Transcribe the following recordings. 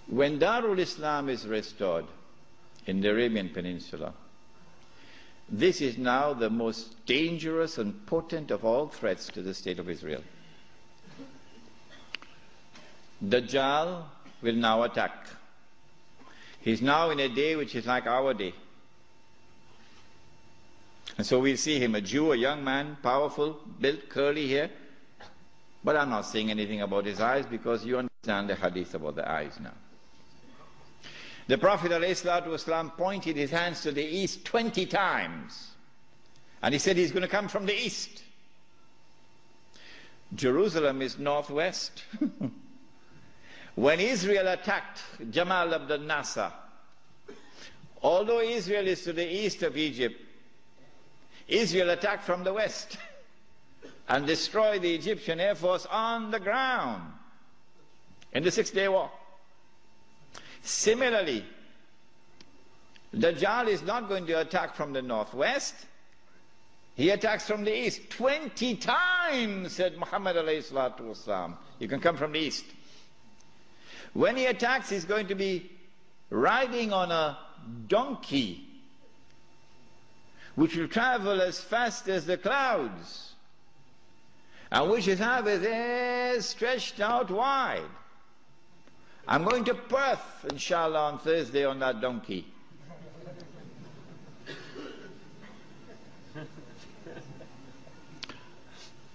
When Darul Islam is restored in the Arabian Peninsula, this is now the most dangerous and potent of all threats to the state of Israel. Dajjal will now attack. He's now in a day which is like our day. And so we'll see him, a Jew, a young man, powerful, built, curly hair. But I'm not saying anything about his eyes because you understand the hadith about the eyes now. The Prophet ﷺ pointed his hands to the east 20 times. And he said he's going to come from the east. Jerusalem is northwest. When Israel attacked Jamal Abdel Nasser, although Israel is to the east of Egypt, Israel attacked from the west and destroyed the Egyptian Air Force on the ground in the Six-Day War. Similarly, Dajjal is not going to attack from the northwest. He attacks from the east. 20 times, said Muhammad alayhi salatu wasalam, you can come from the east. When he attacks, he's going to be riding on a donkey, which will travel as fast as the clouds, and which is have his ears stretched out wide. I'm going to Perth, inshallah, on Thursday on that donkey.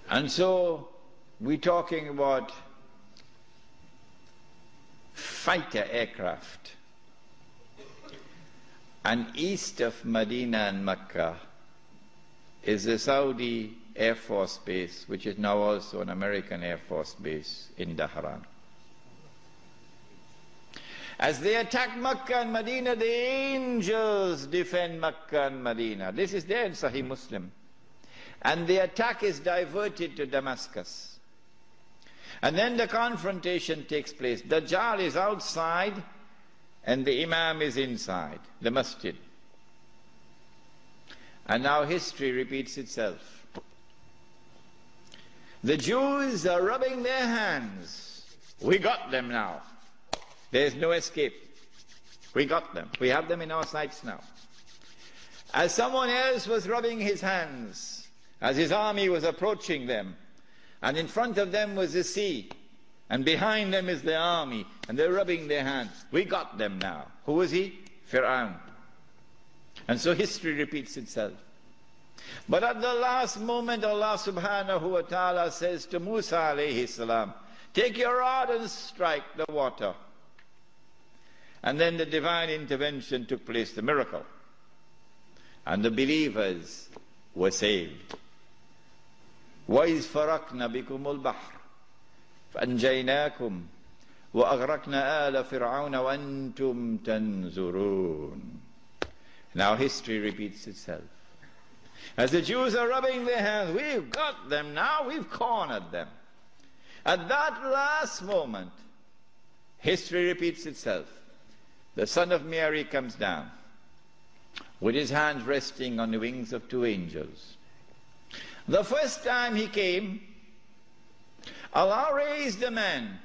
And so we're talking about fighter aircraft. And east of Medina and Mecca is the Saudi Air Force Base, which is now also an American Air Force Base in Dhahran. As they attack Mecca and Medina, the angels defend Mecca and Medina. This is there in Sahih Muslim. And the attack is diverted to Damascus. And then the confrontation takes place. Dajjal is outside and the Imam is inside the masjid. And now history repeats itself. The Jews are rubbing their hands. We got them now. There's no escape. We got them. We have them in our sights now. As someone else was rubbing his hands, as his army was approaching them, and in front of them was the sea, and behind them is the army, and they're rubbing their hands. We got them now. Who was he? Fir'aun. And so history repeats itself. But at the last moment, Allah subhanahu wa ta'ala says to Musa alayhi salam, take your rod and strike the water. And then the divine intervention took place, the miracle. And the believers were saved. وَإِذْ فَرَقْنَا بِكُمُ الْبَحْرِ فَأَنْجَيْنَاكُمْ وَأَغْرَقْنَا آلَ فِرْعَوْنَ وَأَنْتُمْ تَنْظُرُونَ. Now history repeats itself. As the Jews are rubbing their hands, we've got them now, we've cornered them. At that last moment, history repeats itself. The son of Mary comes down with his hands resting on the wings of two angels. The first time he came, Allah raised a man.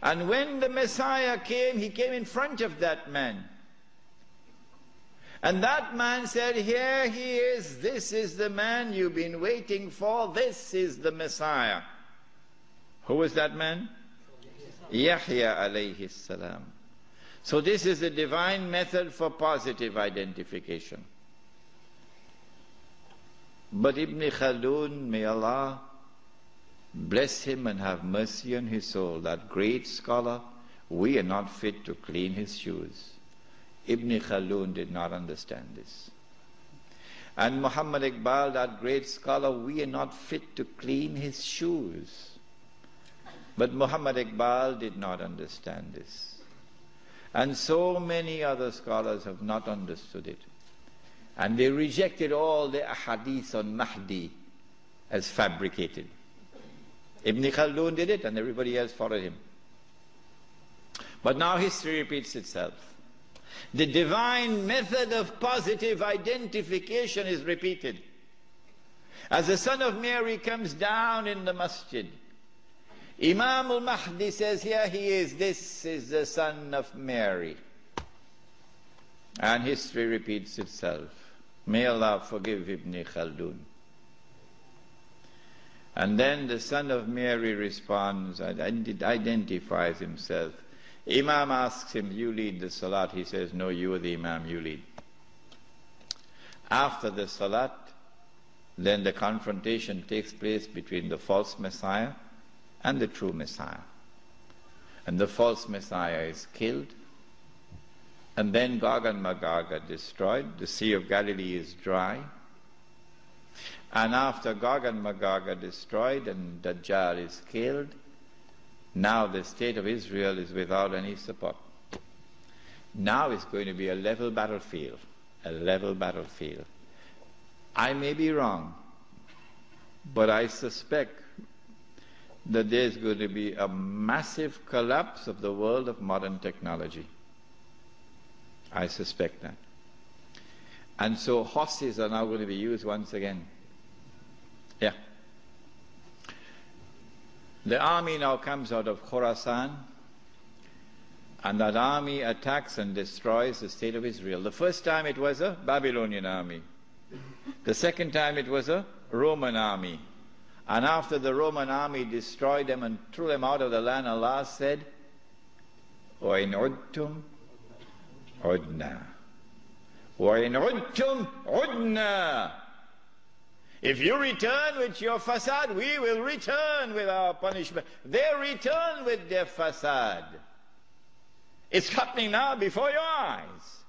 And when the Messiah came, he came in front of that man. And that man said, here he is, this is the man you've been waiting for, this is the Messiah. Who was that man? Yahya alayhi salam. So this is the divine method for positive identification. But Ibn Khaldun, may Allah bless him and have mercy on his soul, that great scholar, we are not fit to clean his shoes. Ibn Khaldun did not understand this. And Muhammad Iqbal, that great scholar, we are not fit to clean his shoes. But Muhammad Iqbal did not understand this. And so many other scholars have not understood it. And they rejected all the ahadith on Mahdi as fabricated. Ibn Khaldun did it and everybody else followed him. But now history repeats itself. The divine method of positive identification is repeated. As the son of Mary comes down in the masjid, Imam al-Mahdi says, here he is, this is the son of Mary. And history repeats itself. May Allah forgive Ibn Khaldun. And then the son of Mary responds, identifies himself. Imam asks him, you lead the salat. He says, no, you are the Imam, you lead. After the salat, then the confrontation takes place between the false Messiah and the true Messiah. And the false Messiah is killed. And then Gog and Magog are destroyed. The Sea of Galilee is dry. And after Gog and Magog are destroyed and Dajjal is killed, now the state of Israel is without any support. Now it's going to be a level battlefield. A level battlefield. I may be wrong, but I suspect that there's going to be a massive collapse of the world of modern technology. I suspect that. And so horses are now going to be used once again. Yeah. The army now comes out of Khorasan, and that army attacks and destroys the state of Israel. The first time it was a Babylonian army. The second time it was a Roman army. And after the Roman army destroyed them and threw them out of the land, Allah said, وَإِنْ عُدْتُمْ عُدْنَا وَإِنْ عُدْتُمْ عُدْنَا. If you return with your fasad, we will return with our punishment. They return with their fasad. It's happening now before your eyes.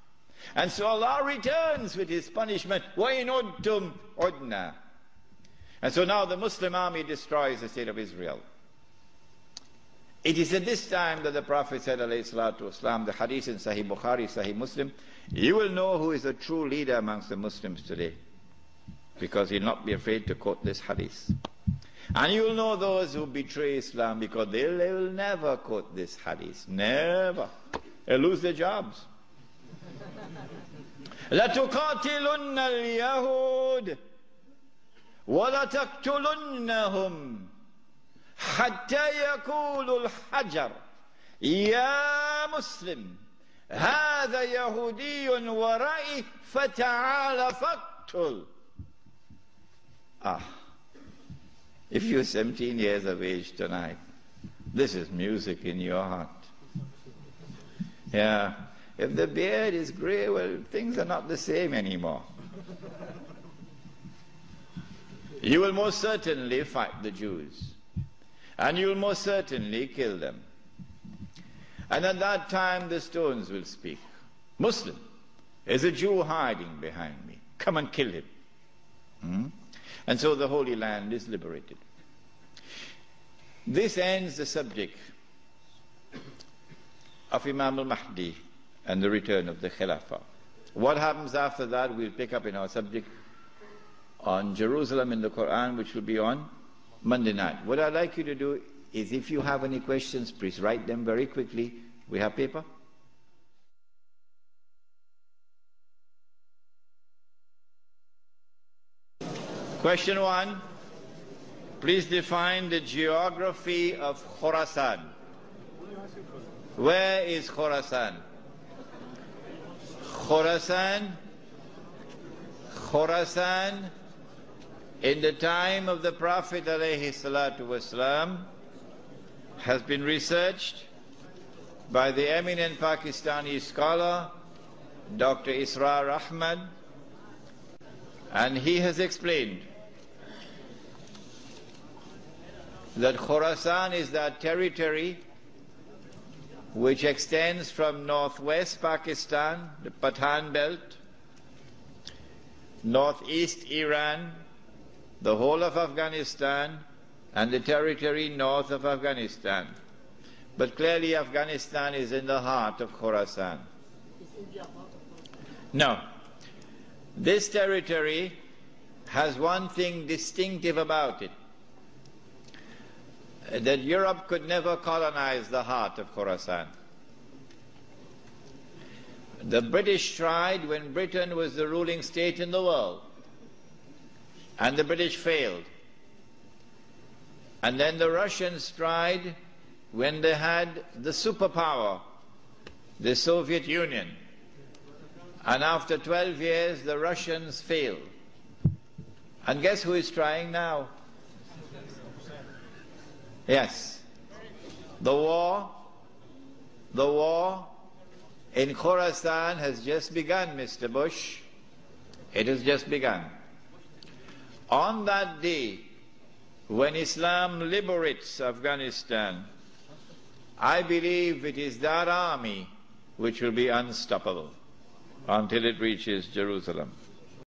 And so Allah returns with His punishment. وَإِنْ عُدْتُمْ عُدْنَا. And so now the Muslim army destroys the state of Israel. It is at this time that the Prophet said, alayhi salatu wasalam, the hadith in Sahih Bukhari, Sahih Muslim, you will know who is a true leader amongst the Muslims today, because you'll not be afraid to quote this hadith. And you will know those who betray Islam, because they will never quote this hadith. Never. They'll lose their jobs. لَتُقَاتِلُنَّ الْيَهُودِ وَلَتَقْتُلُنَّهُمْ حَتَّى يَقُولُ الْحَجَرُ يَا مُسْلِمْ هَذَا يَهُودِيٌّ وَرَئِي فَتَعَالَ فَاقْتُلْ. If you're 17 years of age tonight, this is music in your heart. Yeah. If the beard is gray, well, things are not the same anymore. You will most certainly fight the Jews. And you will most certainly kill them. And at that time the stones will speak. Muslim, there's a Jew hiding behind me. Come and kill him. And so the Holy Land is liberated. This ends the subject of Imam al-Mahdi and the return of the Khilafah. What happens after that we'll pick up in our subject on Jerusalem in the Quran, which will be on Monday night. What I'd like you to do is, if you have any questions, please write them very quickly. We have paper? Question 1. Please define the geography of Khorasan. Where is Khorasan? Khorasan, in the time of the Prophet ﷺ, has been researched by the eminent Pakistani scholar Dr. Israr Ahmad, and he has explained that Khorasan is that territory which extends from northwest Pakistan, the Pathan belt, northeast Iran, the whole of Afghanistan, and the territory north of Afghanistan. But clearly Afghanistan is in the heart of Khorasan. No. This territory has one thing distinctive about it, that Europe could never colonize the heart of Khorasan. The British tried when Britain was the ruling state in the world, and the British failed. And then the Russians tried when they had the superpower, the Soviet Union. And after 12 years, the Russians failed. And guess who is trying now? Yes. The war in Khorasan has just begun, Mr. Bush. It has just begun. On that day, when Islam liberates Afghanistan, I believe it is that army which will be unstoppable until it reaches Jerusalem.